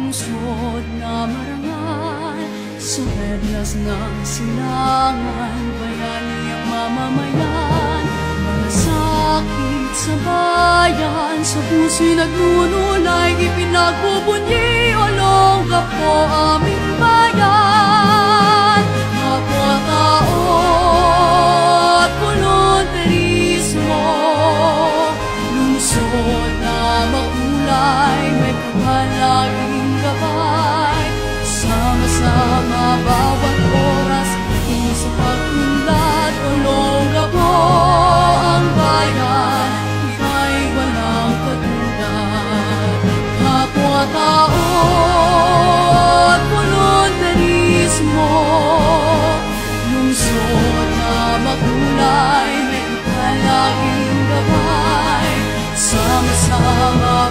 lungsod na marangal, sa perlas ng silangan, bayani ang mamamayan. Mga sakit sa bayan, sa puso'y nagnunulay, ipinagbubunyi, Olonga po aming bayan. Kapwa-tao at volunteerismo, lungsod na makulay, may kahalaging gabay. Sama-sama bawat oras, sa pagtunlad, Olonga po ang bayan, ika'y walang katulad. Kapwa-tao at volunteerismo, lungsod na makulay, may kahalaging gabay. Sama-sama